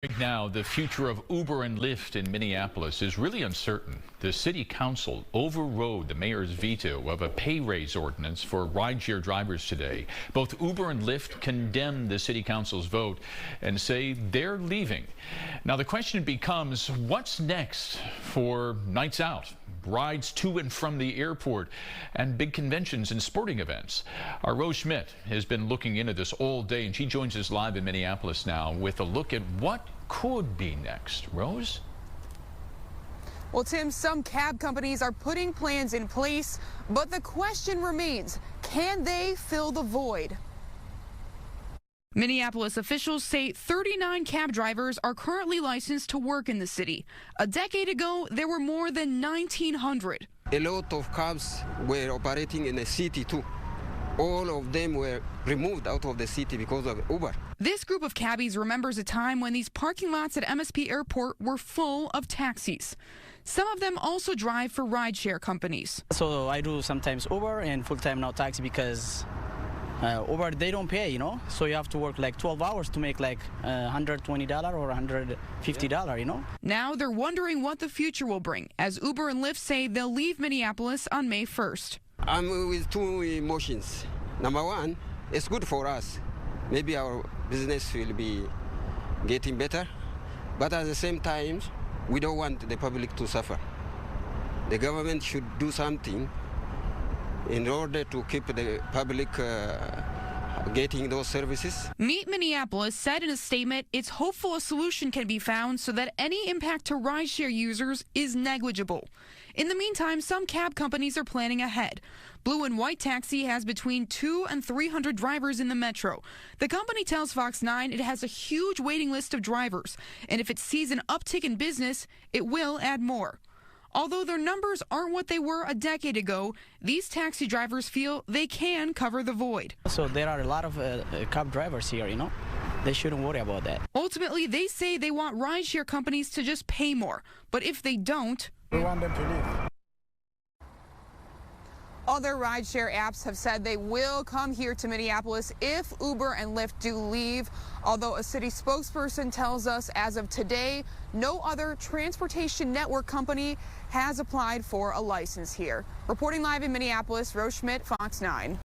Right now, the future of Uber and Lyft in Minneapolis is really uncertain. The city council overrode the mayor's veto of a pay raise ordinance for rideshare drivers today. Both Uber and Lyft condemn the city council's vote and say they're leaving. Now, the question becomes, what's next for nights out, rides to and from the airport, and big conventions and sporting events? Our Rose Schmidt has been looking into this all day, and she joins us live in Minneapolis now with a look at what could be next. Rose? Well, Tim, some cab companies are putting plans in place, but the question remains, can they fill the void? Minneapolis officials say 39 cab drivers are currently licensed to work in the city. A decade ago, there were more than 1,900. A lot of cabs were operating in the city too. All of them were removed out of the city because of Uber. This group of cabbies remembers a time when these parking lots at MSP Airport were full of taxis. Some of them also drive for rideshare companies. So I do sometimes Uber and full-time now taxi because Uber, they don't pay, so you have to work like 12 hours to make like $120 or $150, Now they're wondering what the future will bring, as Uber and Lyft say they'll leave Minneapolis on May 1st. I'm with two emotions. Number one, it's good for us. Maybe our business will be getting better, but at the same time, we don't want the public to suffer. The government should do something in order to keep the public getting those services. Meet Minneapolis said in a statement it's hopeful a solution can be found so that any impact to rideshare users is negligible. In the meantime, some cab companies are planning ahead. Blue and White Taxi has between 200 and 300 drivers in the metro. The company tells Fox 9 it has a huge waiting list of drivers, and if it sees an uptick in business, it will add more. Although their numbers aren't what they were a decade ago, these taxi drivers feel they can cover the void. So there are a lot of cab drivers here, They shouldn't worry about that. Ultimately, they say they want rideshare companies to just pay more. But if they don't, we want them to leave. Other rideshare apps have said they will come here to Minneapolis if Uber and Lyft do leave. Although a city spokesperson tells us as of today, no other transportation network company has applied for a license here. Reporting live in Minneapolis, Rose Schmidt, Fox 9.